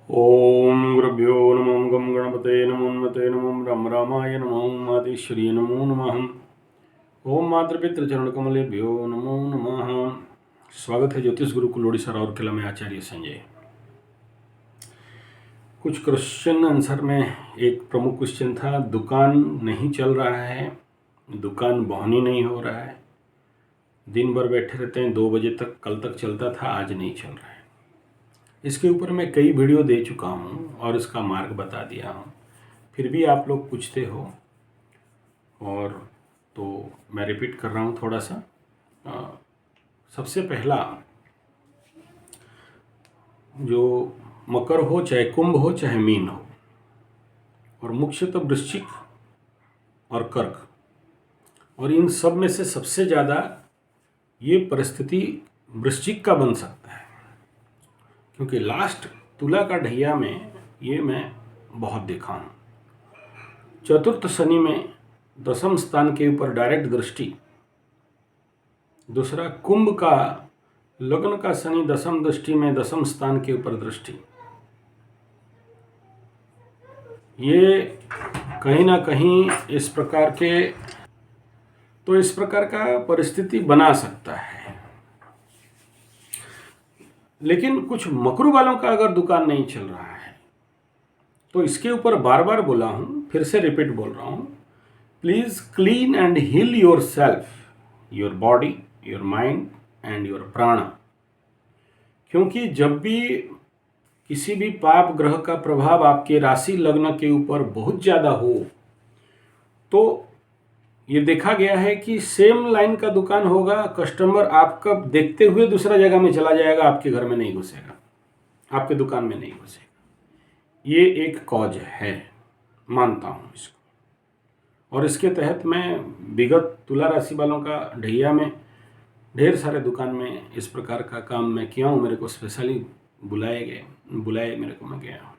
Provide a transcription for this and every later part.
ओम गुरुभ्यो नमो गम गणपते नमोन्मते नमो राम रामाय नमो मातेश्वरी नमो नमः। ओम मातृपितृचरणकमलेभ्यो नमो नमः। स्वागत है ज्योतिष गुरुकुल ओडिशा राउरकेला में आचार्य संजय। कुछ क्वेश्चन आंसर में एक प्रमुख क्वेश्चन था, दुकान नहीं चल रहा है, दुकान बहनी नहीं हो रहा है, दिन भर बैठे रहते हैं, 2 बजे तक, कल तक चलता था, आज नहीं चल रहा है। इसके ऊपर मैं कई वीडियो दे चुका हूँ और इसका मार्ग बता दिया हूँ, फिर भी आप लोग पूछते हो और तो मैं रिपीट कर रहा हूँ थोड़ा सा। सबसे पहला, जो मकर हो चाहे कुंभ हो चाहे मीन हो, और मुख्यतः वृश्चिक और कर्क, और इन सब में से सबसे ज़्यादा ये परिस्थिति वृश्चिक का बन सकता है, क्योंकि लास्ट तुला का ढैया में ये मैं बहुत देखा हूँ। चतुर्थ शनि में दसम स्थान के ऊपर डायरेक्ट दृष्टि, दूसरा कुंभ का लग्न का शनि दसम दृष्टि में दसम स्थान के ऊपर दृष्टि, ये कहीं ना कहीं इस प्रकार का परिस्थिति बना सकता है। लेकिन कुछ मकरू वालों का अगर दुकान नहीं चल रहा है तो इसके ऊपर बार बार बोला हूँ, फिर से रिपीट बोल रहा हूँ, please clean and heal yourself, your body, your mind and your prana. क्योंकि जब भी किसी भी पाप ग्रह का प्रभाव आपके राशि लग्न के ऊपर बहुत ज़्यादा हो तो ये देखा गया है कि सेम लाइन का दुकान होगा, कस्टमर आपका देखते हुए दूसरा जगह में चला जाएगा, आपके घर में नहीं घुसेगा, आपके दुकान में नहीं घुसेगा। ये एक कॉज है, मानता हूँ इसको। और इसके तहत मैं विगत तुला राशि वालों का ढैया में ढेर सारे दुकान में इस प्रकार का काम मैं किया हूँ। मेरे को स्पेशली बुलाए मेरे को, मैं गया हूँ।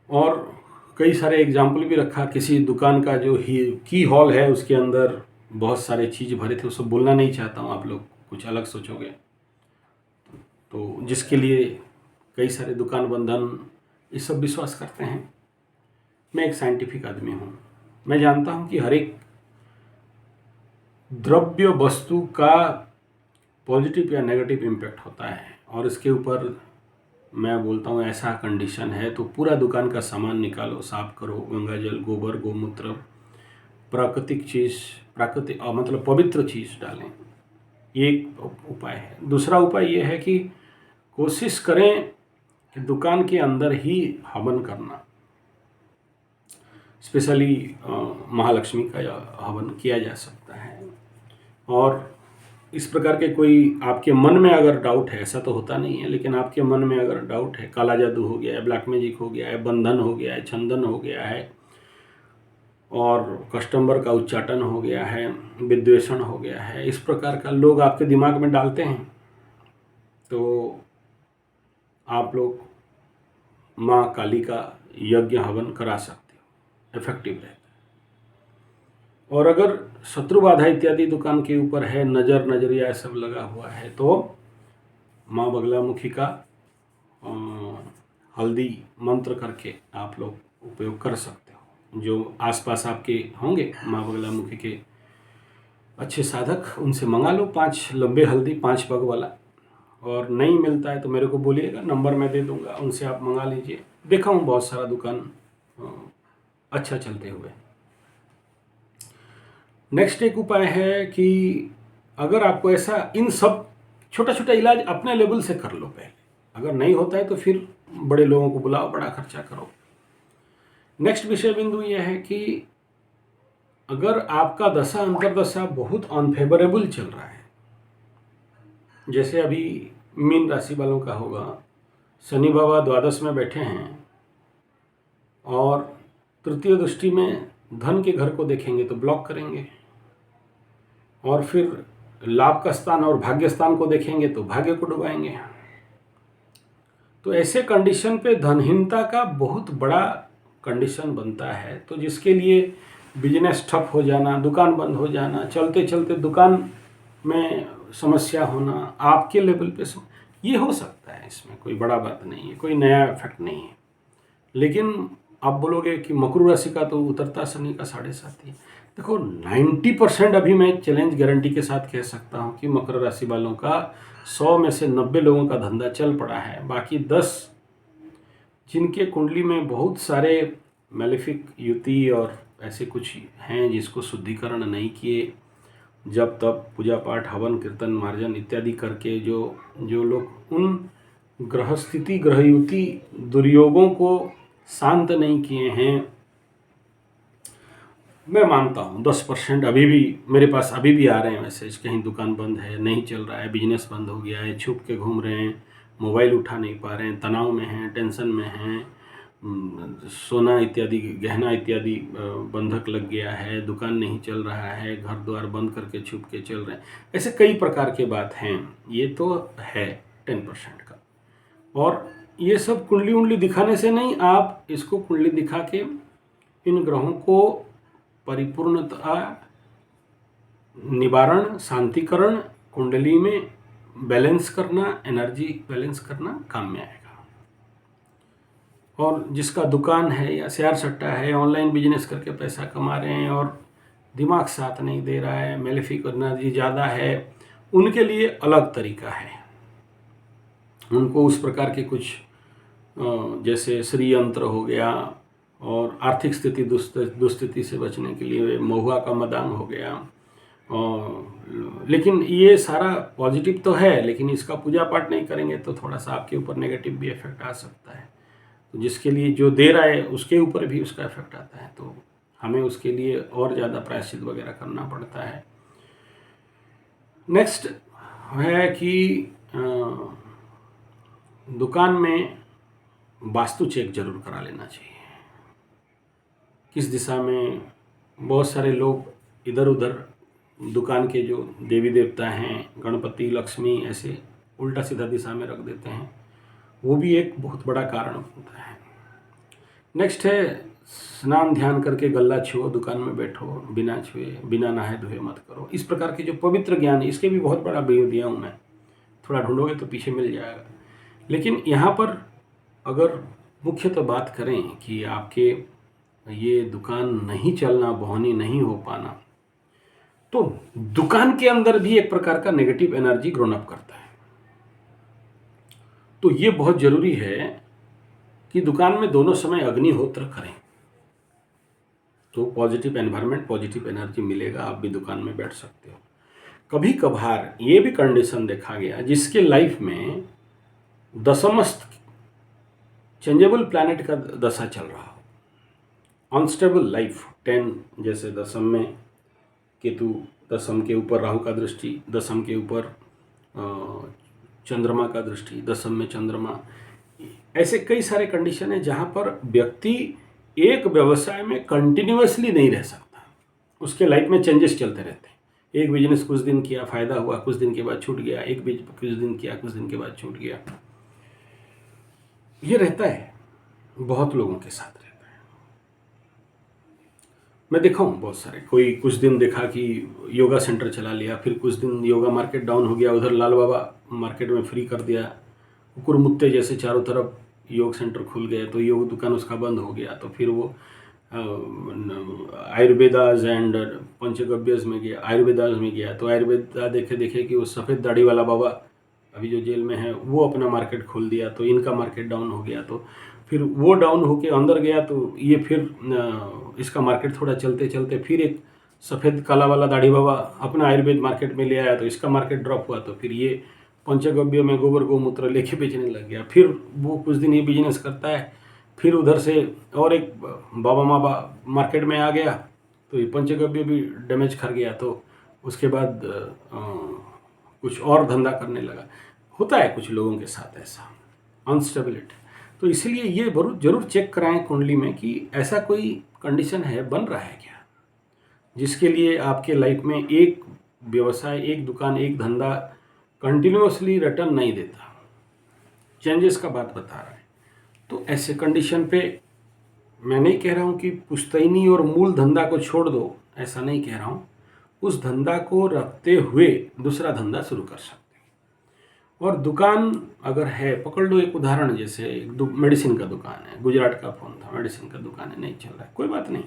और कई सारे एग्जाम्पल भी रखा। किसी दुकान का जो की हॉल है उसके अंदर बहुत सारे चीज़ भरे थे, उसको बोलना नहीं चाहता हूँ, आप लोग कुछ अलग सोचोगे, तो जिसके लिए कई सारे दुकान बंधन ये सब विश्वास करते हैं। मैं एक साइंटिफिक आदमी हूँ, मैं जानता हूँ कि हर एक द्रव्य वस्तु का पॉजिटिव या नेगेटिव इम्पैक्ट होता है, और इसके ऊपर मैं बोलता हूँ ऐसा कंडीशन है तो पूरा दुकान का सामान निकालो, साफ करो, गंगा जल, गोबर, गोमूत्र, प्राकृतिक चीज़, मतलब पवित्र चीज़ डालें। ये एक उपाय है। दूसरा उपाय ये है कि कोशिश करें कि दुकान के अंदर ही हवन करना, स्पेशली महालक्ष्मी का हवन किया जा सकता है। और इस प्रकार के कोई आपके मन में अगर डाउट है, ऐसा तो होता नहीं है, लेकिन आपके मन में अगर डाउट है, काला जादू हो गया है, ब्लैक मैजिक हो गया है, बंधन हो गया है, छंदन हो गया है, और कस्टमर का उच्चाटन हो गया है, विद्वेषण हो गया है, इस प्रकार का लोग आपके दिमाग में डालते हैं, तो आप लोग माँ काली का यज्ञ हवन करा सकते हो, इफेक्टिव रहता है। और अगर शत्रु बाधा इत्यादि दुकान के ऊपर है, नजरिया सब लगा हुआ है, तो माँ बगलामुखी का हल्दी मंत्र करके आप लोग उपयोग कर सकते हो। जो आसपास आपके होंगे माँ बगलामुखी के अच्छे साधक, उनसे मंगा लो 5 लंबे हल्दी, 5 पग वाला। और नहीं मिलता है तो मेरे को बोलिएगा, नंबर मैं दे दूंगा, उनसे आप मंगा लीजिए। देखा हूँ बहुत सारा दुकान अच्छा चलते हुए। नेक्स्ट एक उपाय है कि अगर आपको ऐसा, इन सब छोटा छोटा इलाज अपने लेवल से कर लो पहले, अगर नहीं होता है तो फिर बड़े लोगों को बुलाओ, बड़ा खर्चा करो। नेक्स्ट विषय बिंदु यह है कि अगर आपका दशा अंतर्दशा बहुत अनफेवरेबल चल रहा है, जैसे अभी मीन राशि वालों का होगा, शनि बाबा द्वादश में बैठे हैं और तृतीय दृष्टि में धन के घर को देखेंगे तो ब्लॉक करेंगे, और फिर लाभ का स्थान और भाग्य स्थान को देखेंगे तो भाग्य को डुबाएंगे। तो ऐसे कंडीशन पे धनहीनता का बहुत बड़ा कंडीशन बनता है, तो जिसके लिए बिजनेस ठप हो जाना, दुकान बंद हो जाना, चलते चलते दुकान में समस्या होना, आपके लेवल पे ये हो सकता है, इसमें कोई बड़ा बात नहीं है, कोई नया इफेक्ट नहीं है। लेकिन आप बोलोगे कि मकरू राशि का तो उतरता शनि का 7.5 है। देखो 90% अभी मैं चैलेंज गारंटी के साथ कह सकता हूँ कि मकर राशि वालों का 100 में से 90 लोगों का धंधा चल पड़ा है। बाकी 10 जिनके कुंडली में बहुत सारे मैलेफिक युति और ऐसे कुछ हैं जिसको शुद्धिकरण नहीं किए, जब तब पूजा पाठ हवन कीर्तन मार्जन इत्यादि करके जो जो लोग उन ग्रह स्थिति ग्रहयुति दुर्योगों को शांत नहीं किए हैं, मैं मानता हूँ 10% अभी भी मेरे पास अभी भी आ रहे हैं मैसेज, कहीं दुकान बंद है, नहीं चल रहा है, बिजनेस बंद हो गया है, छुप के घूम रहे हैं, मोबाइल उठा नहीं पा रहे हैं, तनाव में हैं, टेंशन में हैं, सोना इत्यादि गहना इत्यादि बंधक लग गया है, दुकान नहीं चल रहा है, घर द्वार बंद करके छुप के चल रहे हैं। ऐसे कई प्रकार के बात हैं। ये तो है 10% का। और ये सब कुंडली उंडली दिखाने से नहीं, आप इसको कुंडली दिखा के इन ग्रहों को परिपूर्णता निवारण शांतिकरण कुंडली में बैलेंस करना, एनर्जी बैलेंस करना काम में आएगा। और जिसका दुकान है या शेयर सट्टा है, ऑनलाइन बिजनेस करके पैसा कमा रहे हैं और दिमाग साथ नहीं दे रहा है, मेलेफिक एनर्जी ज़्यादा है, उनके लिए अलग तरीका है। उनको उस प्रकार के कुछ जैसे श्री यंत्र हो गया, और आर्थिक स्थिति दुस्थिति से बचने के लिए महुआ का मदान हो गया। लेकिन ये सारा पॉजिटिव तो है, लेकिन इसका पूजा पाठ नहीं करेंगे तो थोड़ा सा आपके ऊपर नेगेटिव भी इफेक्ट आ सकता है। तो जिसके लिए जो दे रहा है उसके ऊपर भी उसका इफेक्ट आता है, तो हमें उसके लिए और ज़्यादा प्रायश्चित वगैरह करना पड़ता है। नेक्स्ट है कि दुकान में वास्तु चेक जरूर करा लेना चाहिए। किस दिशा में, बहुत सारे लोग इधर उधर दुकान के जो देवी देवता हैं, गणपति लक्ष्मी, ऐसे उल्टा सीधा दिशा में रख देते हैं, वो भी एक बहुत बड़ा कारण होता है। नेक्स्ट है स्नान ध्यान करके गल्ला छुओ, दुकान में बैठो, बिना छुए बिना नहाए धोए मत करो। इस प्रकार के जो पवित्र ज्ञान है, इसके भी बहुत बड़ा वीडियो दिया हूँ मैं, थोड़ा ढूंढोगे तो पीछे मिल जाएगा। लेकिन यहाँ पर अगर मुख्यतः बात करें कि आपके ये दुकान नहीं चलना, बोहनी नहीं हो पाना, तो दुकान के अंदर भी एक प्रकार का नेगेटिव एनर्जी ग्रोन अप करता है। तो ये बहुत जरूरी है कि दुकान में दोनों समय अग्निहोत्र करें, तो पॉजिटिव एनवायरनमेंट, पॉजिटिव एनर्जी मिलेगा, आप भी दुकान में बैठ सकते हो। कभी कभार ये भी कंडीशन देखा गया जिसके लाइफ में दशमस्थ चेंजेबल प्लैनेट का दशा चल रहा हो, अनस्टेबल लाइफ, 10 जैसे दशम में केतु, दशम के ऊपर राहु का दृष्टि, दशम के ऊपर चंद्रमा का दृष्टि, दशम में चंद्रमा, ऐसे कई सारे कंडीशन है जहाँ पर व्यक्ति एक व्यवसाय में कंटिन्यूअसली नहीं रह सकता, उसके लाइफ में चेंजेस चलते रहते हैं। एक बिजनेस कुछ दिन किया, फायदा हुआ, कुछ दिन के बाद छूट गया, एक बिजनेस कुछ दिन किया, कुछ दिन के बाद छूट गया। ये रहता है, बहुत लोगों के साथ रहता है। मैं देखा हूँ बहुत सारे, कोई कुछ दिन देखा कि योगा सेंटर चला लिया, फिर कुछ दिन योगा मार्केट डाउन हो गया, उधर लाल बाबा मार्केट में फ्री कर दिया, कुकुरमुत्ते जैसे चारों तरफ योग सेंटर खुल गए, तो योग दुकान उसका बंद हो गया। तो फिर वो आयुर्वेदाज एंड पंचगव्यज में गया, आयुर्वेदाज में गया, तो आयुर्वेदा देखे देखे कि वो सफ़ेद दाढ़ी वाला बाबा अभी जो जेल में है वो अपना मार्केट खोल दिया, तो इनका मार्केट डाउन हो गया। तो फिर वो डाउन होके अंदर गया, तो ये फिर इसका मार्केट थोड़ा चलते चलते फिर एक सफ़ेद काला वाला दाढ़ी बाबा अपना आयुर्वेद मार्केट में ले आया, तो इसका मार्केट ड्रॉप हुआ। तो फिर ये पंचगव्य में गोबर गोमूत्र लेके बेचने लग गया। फिर वो कुछ दिन ये बिजनेस करता है, फिर उधर से और एक बाबा माबा मार्केट में आ गया, तो ये पंचगव्य भी डैमेज कर गया। तो उसके बाद कुछ और धंधा करने लगा। होता है कुछ लोगों के साथ ऐसा, अनस्टेबिलिटी। तो इसीलिए ये जरूर चेक कराएं कुंडली में कि ऐसा कोई कंडीशन है, बन रहा है क्या, जिसके लिए आपके लाइफ में एक व्यवसाय, एक दुकान, एक धंधा कंटिन्यूअसली रिटर्न नहीं देता, चेंजेस का बात बता रहा है। तो ऐसे कंडीशन पे मैं नहीं कह रहा हूँ कि पुश्तैनी और मूल धंधा को छोड़ दो, ऐसा नहीं कह रहा हूँ। उस धंधा को रखते हुए दूसरा धंधा शुरू कर सकते और दुकान अगर है, पकड़ लो एक उदाहरण, जैसे एक मेडिसिन का दुकान है, गुजरात का फ़ोन था, मेडिसिन का दुकान है, नहीं चल रहा है, कोई बात नहीं।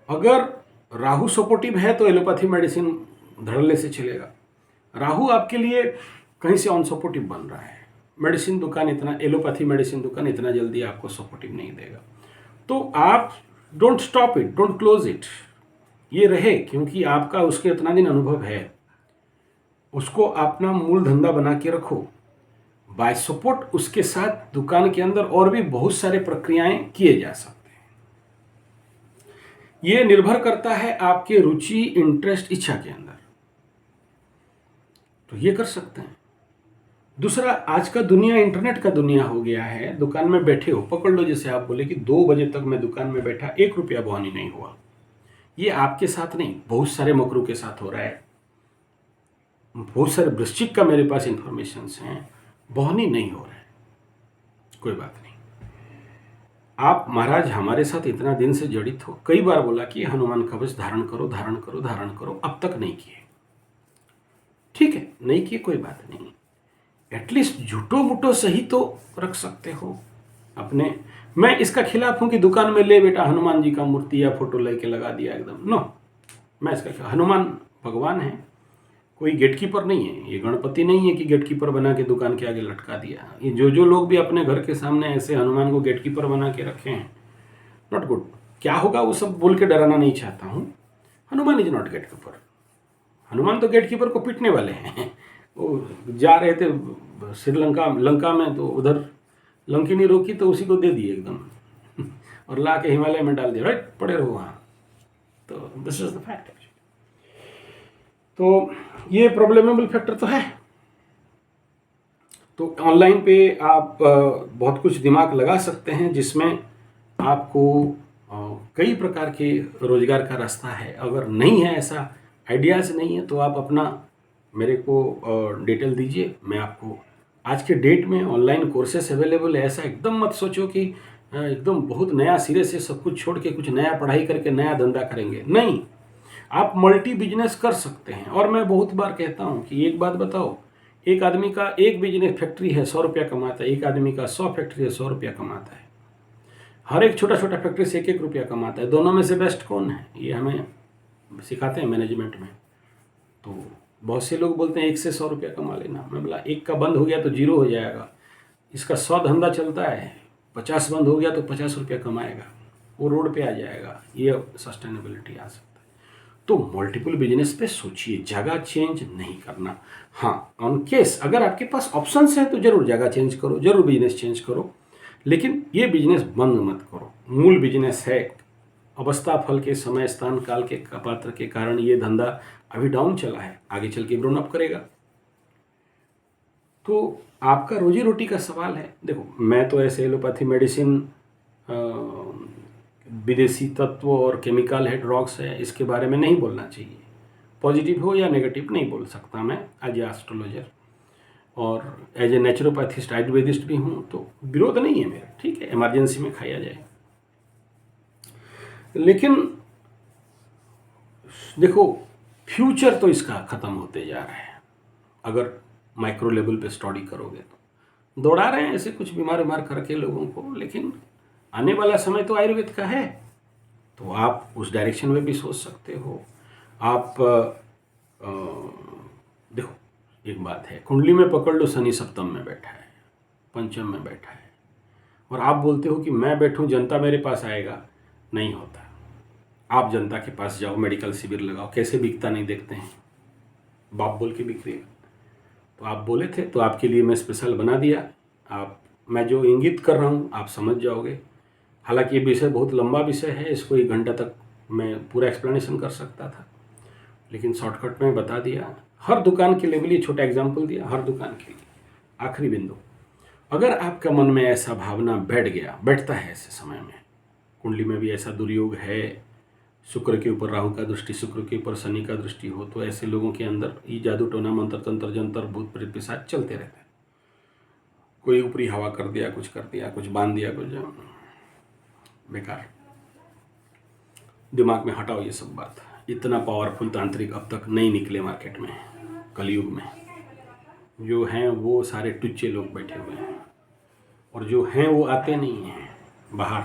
अगर राहु सपोर्टिव है तो एलोपैथी मेडिसिन धड़ल्ले से चलेगा। राहु आपके लिए कहीं से ऑन सपोर्टिव बन रहा है, मेडिसिन दुकान इतना, एलोपैथी मेडिसिन दुकान इतना जल्दी आपको सपोर्टिव नहीं देगा। तो आप don't stop it, don't close it, ये रहे, क्योंकि आपका उसके इतना दिन अनुभव है, उसको अपना मूल धंधा बना के रखो। बाय सपोर्ट उसके साथ दुकान के अंदर और भी बहुत सारे प्रक्रियाएं किए जा सकते हैं। ये निर्भर करता है आपके रुचि, इंटरेस्ट, इच्छा के अंदर, तो ये कर सकते हैं। दूसरा, आज का दुनिया इंटरनेट का दुनिया हो गया है। दुकान में बैठे हो, पकड़ लो जैसे आप बोले कि 2 बजे तक मैं दुकान में बैठा, 1 रुपया बहानी नहीं हुआ। ये आपके साथ नहीं, बहुत सारे मकरू के साथ हो रहा है। बहुत सारे वृश्चिक का मेरे पास इंफॉर्मेशन हैं, बहानी नहीं हो रहा है, कोई बात नहीं। आप महाराज हमारे साथ इतना दिन से जड़ित हो, कई बार बोला कि हनुमान कवच धारण करो, धारण करो, धारण करो, अब तक नहीं किए। ठीक है, नहीं किए, कोई बात नहीं, एटलीस्ट झूठो मुठो सही तो रख सकते हो अपने। मैं इसका खिलाफ हूं कि दुकान में ले बेटा हनुमान जी का मूर्ति या फोटो लेके लगा दिया एकदम, नो, मैं इसका खिलाफ। हनुमान भगवान है, कोई गेटकीपर नहीं है, ये गणपति नहीं है कि गेटकीपर बना के दुकान के आगे लटका दिया। ये जो लोग भी अपने घर के सामने ऐसे हनुमान को गेटकीपर बना के रखे हैं, नॉट गुड। क्या होगा वो सब बोल के डराना नहीं चाहता हूँ। Hanuman is not gatekeeper. Hanuman तो गेटकीपर को पीटने वाले हैं। वो जा रहे थे श्रीलंका, लंका में, तो उधर लंकिनी रोकी तो उसी को दे दिए एकदम और ला के हिमालय में डाल दिया, राइट, पड़े रहो वहाँ। तो दिस इज द फैक्ट। तो ये प्रॉब्लमेबल फैक्टर तो है। तो ऑनलाइन पे आप बहुत कुछ दिमाग लगा सकते हैं, जिसमें आपको कई प्रकार के रोजगार का रास्ता है। अगर नहीं है, ऐसा आइडियाज़ नहीं है, तो आप अपना मेरे को डिटेल दीजिए। मैं आपको, आज के डेट में ऑनलाइन कोर्सेस अवेलेबल है, ऐसा एकदम मत सोचो कि एकदम बहुत नया सिरे से सब कुछ छोड़ के कुछ नया पढ़ाई करके नया धंधा करेंगे, नहीं। आप मल्टी बिजनेस कर सकते हैं। और मैं बहुत बार कहता हूं कि एक बात बताओ, एक आदमी का एक बिजनेस फैक्ट्री है 100 रुपया कमाता है, एक आदमी का 100 फैक्ट्री है 100 रुपया कमाता है। हर एक छोटा छोटा फैक्ट्री से 1-1 रुपया कमाता है। दोनों में से बेस्ट कौन है, ये हमें सिखाते हैं मैनेजमेंट में। तो बहुत से लोग बोलते हैं 1 से 100 रुपया कमा लेना। मैं बोला, एक का बंद हो गया तो 0 हो जाएगा। इसका 100 धंधा चलता है, 50 बंद हो गया तो 50 रुपया कमाएगा, वो रोड पे आ जाएगा, ये सस्टेनेबिलिटी आ सकता है। तो मल्टीपल बिजनेस पे सोचिए, जगह चेंज नहीं करना। हाँ, ऑन केस अगर आपके पास ऑप्शंस है तो जरूर जगह चेंज करो, जरूर बिजनेस चेंज करो, लेकिन ये बिजनेस बंद मत करो। मूल बिजनेस है, अवस्था फल के समय स्थान काल के पात्र के कारण ये धंधा अभी डाउन चला है, आगे चल के ग्रोन अप करेगा। तो आपका रोजी रोटी का सवाल है। देखो, मैं तो ऐसे एलोपैथी मेडिसिन, विदेशी तत्व और केमिकल है, ड्रग्स है, इसके बारे में नहीं बोलना चाहिए। पॉजिटिव हो या नेगेटिव नहीं बोल सकता मैं एज ए एस्ट्रोलॉजर, और एज ए नेचुरोपैथिस्ट आयुर्वेदिस्ट भी हूँ, तो विरोध नहीं है मेरा, ठीक है, इमरजेंसी में खाया जाए। लेकिन देखो, फ्यूचर तो इसका ख़त्म होते जा रहा है। अगर माइक्रो लेवल पे स्टडी करोगे तो दौड़ा रहे हैं ऐसे कुछ बीमार करके लोगों को, लेकिन आने वाला समय तो आयुर्वेद का है, तो आप उस डायरेक्शन में भी सोच सकते हो। आप देखो, एक बात है, कुंडली में पकड़ लो, शनि सप्तम में बैठा है, पंचम में बैठा है, और आप बोलते हो कि मैं बैठूं जनता मेरे पास आएगा, नहीं होता। आप जनता के पास जाओ, मेडिकल शिविर लगाओ, कैसे बिकता नहीं देखते हैं, बाप बोल के बिक रही है। तो आप बोले थे तो आपके लिए मैं स्पेशल बना दिया। आप, मैं जो इंगित कर रहा हूँ आप समझ जाओगे। हालांकि ये विषय बहुत लंबा विषय है, इसको 1 घंटा तक मैं पूरा एक्सप्लेनेशन कर सकता था, लेकिन शॉर्टकट में बता दिया। हर दुकान के लिए, लिए छोटा एग्जाम्पल दिया, हर दुकान के लिए। आखिरी बिंदु, अगर आपका मन में ऐसा भावना बैठता है ऐसे समय में, कुंडली में भी ऐसा दुर्योग है, शुक्र के ऊपर राहु का दृष्टि, शुक्र के ऊपर शनि का दृष्टि हो, तो ऐसे लोगों के अंदर ये जादू टोना मंत्र तंत्र जंतर भूत प्रेत पिशाच चलते रहते हैं। कोई ऊपरी हवा कर दिया, कुछ बांध दिया, कुछ बेकार। दिमाग में हटाओ ये सब बात। इतना पावरफुल तांत्रिक अब तक नहीं निकले मार्केट में, कलयुग में। जो हैं वो सारे टुच्चे लोग बैठे हुए हैं, और जो हैं वो आते नहीं हैं बाहर।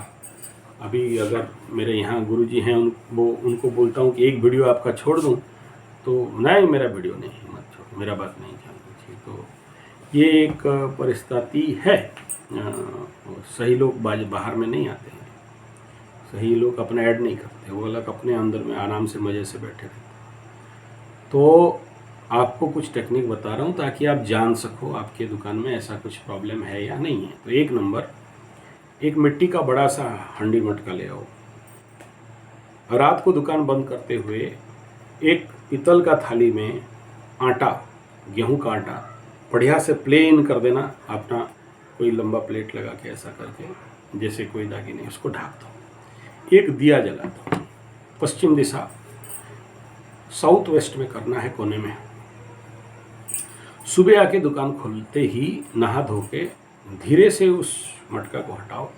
अभी अगर मेरे यहाँ गुरुजी हैं, उनको बोलता हूँ कि एक वीडियो आपका छोड़ दूँ, तो नहीं, मेरा वीडियो नहीं, मत छोड़ो, मेरा बात नहीं चलनी चाहिए। तो ये एक परिस्थिति है। सही लोग बाहर में नहीं आते हैं, सही लोग अपना ऐड नहीं करते, वो अलग अपने अंदर में आराम से मज़े से बैठे रहते हैं। तो आपको कुछ टेक्निक बता रहा हूँ ताकि आप जान सको आपके दुकान में ऐसा कुछ प्रॉब्लम है या नहीं है। तो एक नंबर, एक मिट्टी का बड़ा सा हंडी मटका ले आओ। रात को दुकान बंद करते हुए एक पीतल का थाली में आटा, गेहूं का आटा बढ़िया से प्लेन कर देना, अपना कोई लंबा प्लेट लगा के ऐसा करके, जैसे कोई दागी नहीं, उसको ढाक दो। एक दिया जला दो, पश्चिम दिशा, साउथ वेस्ट में करना है, कोने में। सुबह आके दुकान खोलते ही नहा धो के धीरे से उस मटका को हटाओ,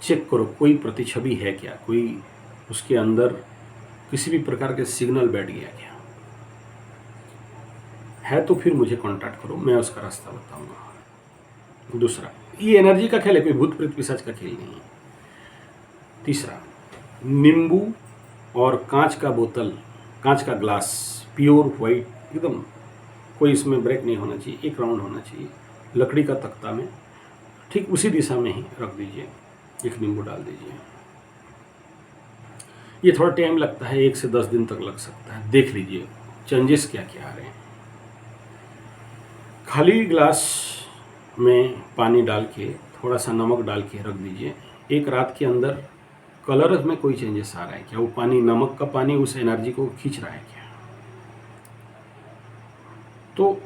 चेक करो कोई प्रतिछवि है क्या, कोई उसके अंदर किसी भी प्रकार के सिग्नल बैठ गया क्या है, तो फिर मुझे कांटेक्ट करो, मैं उसका रास्ता बताऊंगा। दूसरा, ये एनर्जी का खेल है, कोई भूत प्रेत पिशाच का खेल नहीं है। तीसरा, नींबू और कांच का बोतल, कांच का ग्लास, प्योर वाइट एकदम, कोई इसमें ब्रेक नहीं होना चाहिए, एक राउंड होना चाहिए, लकड़ी का तख्ता में, ठीक उसी दिशा में ही रख दीजिए, एक नींबू डाल दीजिए। ये थोड़ा टाइम लगता है, 1 से 10 दिन तक लग सकता है, देख लीजिए चेंजेस क्या क्या आ रहे हैं। खाली ग्लास में पानी डाल के थोड़ा सा नमक डाल के रख दीजिए, एक रात के अंदर कलर में कोई चेंजेस आ रहा है क्या, वो पानी, नमक का पानी उस एनर्जी को खींच रहा है क्या, तो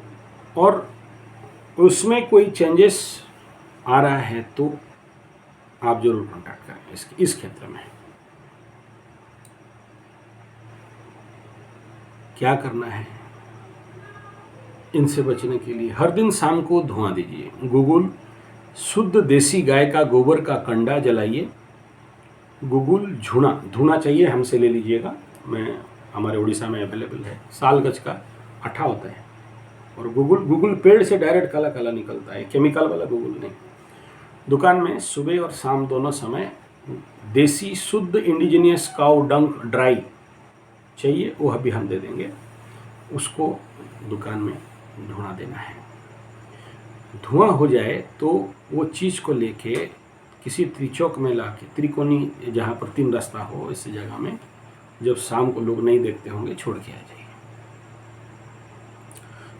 और उसमें कोई चेंजेस आ रहा है तो आप जरूर कांटेक्ट करें इस क्षेत्र में। क्या करना है इनसे बचने के लिए? हर दिन शाम को धुआं दीजिए, गुगुल, शुद्ध देसी गाय का गोबर का कंडा जलाइए, गुगुल झुना, धुना चाहिए हमसे ले लीजिएगा, हमारे उड़ीसा में अवेलेबल है, साल गज का आठा होता है, और गुगुल पेड़ से डायरेक्ट काला काला निकलता है, केमिकल वाला गुगुल नहीं। दुकान में सुबह और शाम दोनों समय देसी शुद्ध इंडिजिनियस काउ डंक ड्राई चाहिए, वो अभी हम दे देंगे, उसको दुकान में धुना देना है। धुआं हो जाए तो वो चीज़ को लेके किसी त्रिचौक में ला के, त्रिकोणी जहाँ पर 3 रास्ता हो, इस जगह में जब शाम को लोग नहीं देखते होंगे, छोड़ के आ जाइए।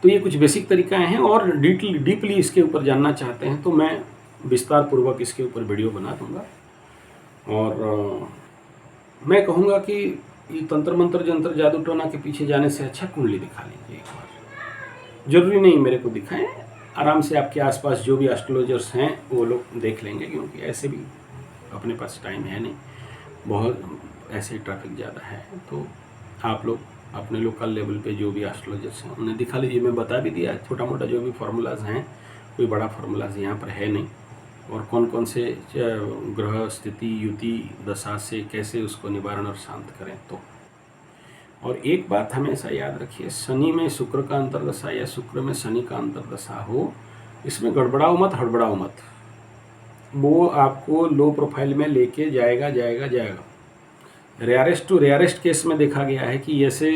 तो ये कुछ बेसिक तरीकाएं हैं, और डीपली इसके ऊपर जानना चाहते हैं तो मैं विस्तार पूर्वक इसके ऊपर वीडियो बना दूंगा। और मैं कहूँगा कि ये तंत्र मंत्र जंत्र जादू टोना के पीछे जाने से अच्छा कुंडली दिखा लीजिए एक बार। जरूरी नहीं मेरे को दिखाएं, आराम से आपके आसपास जो भी एस्ट्रोलॉजर्स हैं वो लोग देख लेंगे, क्योंकि ऐसे भी अपने पास टाइम है नहीं, बहुत ऐसे ट्रैफिक ज़्यादा है। तो आप लोग अपने लोकल लेवल पे जो भी एस्ट्रोलॉजर्स हैं उन्हें दिखा लीजिए। मैं बता भी दिया छोटा मोटा जो भी फार्मूलाज हैं, कोई बड़ा फार्मूलाज यहाँ पर है नहीं, और कौन कौन से ग्रह स्थिति युति दशा से कैसे उसको निवारण और शांत करें। तो और एक बात हमेशा याद रखिए, शनि में शुक्र का अंतर्दशा या शुक्र में शनि का अंतर्दशा हो, इसमें गड़बड़ाओ मत, हड़बड़ाओ मत, वो आपको लो प्रोफाइल में लेके जाएगा जाएगा जाएगा। रेयरेस्ट टू रेयरेस्ट केस में देखा गया है कि ऐसे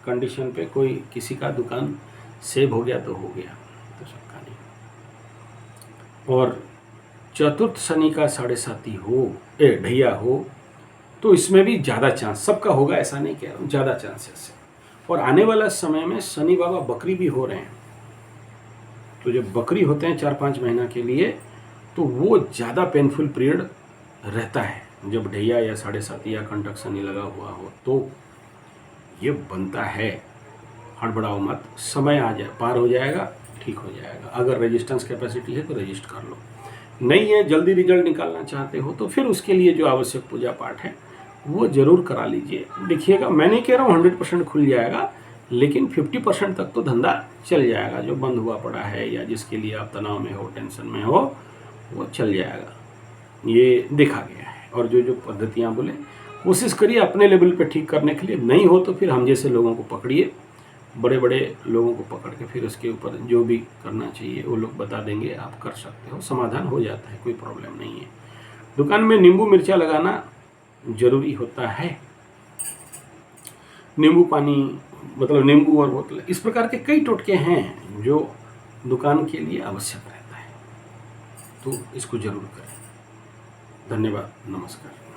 कंडीशन पे कोई किसी का दुकान सेव हो गया तो हो गया, तो सबका नहीं। और चतुर्थ शनि का 7.5 हो, ढैया हो, तो इसमें भी ज़्यादा चांस, सबका होगा ऐसा नहीं कह रहा हूँ, ज़्यादा चांसेस है। और आने वाला समय में शनि बाबा बकरी भी हो रहे हैं, तो जब बकरी होते हैं 4-5 महीना के लिए, तो वो ज़्यादा पेनफुल पीरियड रहता है। जब ढैया या 7.5 या कंटक शनि लगा हुआ हो तो ये बनता है, हड़बड़ाओ मत, समय आ जाए, पार हो जाएगा, ठीक हो जाएगा। अगर रेजिस्टेंस कैपेसिटी है तो रजिस्ट कर लो, नहीं है, जल्दी रिजल्ट निकालना चाहते हो तो फिर उसके लिए जो आवश्यक पूजा पाठ है वो ज़रूर करा लीजिए। देखिएगा, मैं नहीं कह रहा हूँ 100% खुल जाएगा, लेकिन 50% तक तो धंधा चल जाएगा। जो बंद हुआ पड़ा है या जिसके लिए आप तनाव में हो, टेंशन में हो, वो चल जाएगा, ये देखा गया है। और जो जो पद्धतियाँ बोले, कोशिश करिए अपने लेवल पे ठीक करने के लिए, नहीं हो तो फिर हम जैसे लोगों को पकड़िए, बड़े बड़े लोगों को पकड़ के फिर उसके ऊपर जो भी करना चाहिए वो लोग बता देंगे, आप कर सकते हो, समाधान हो जाता है, कोई प्रॉब्लम नहीं है। दुकान में नींबू मिर्चा लगाना जरूरी होता है। नींबू पानी मतलब नींबू और बोतल, इस प्रकार के कई टोटके हैं जो दुकान के लिए आवश्यक रहता है, तो इसको जरूर करें। धन्यवाद, नमस्कार।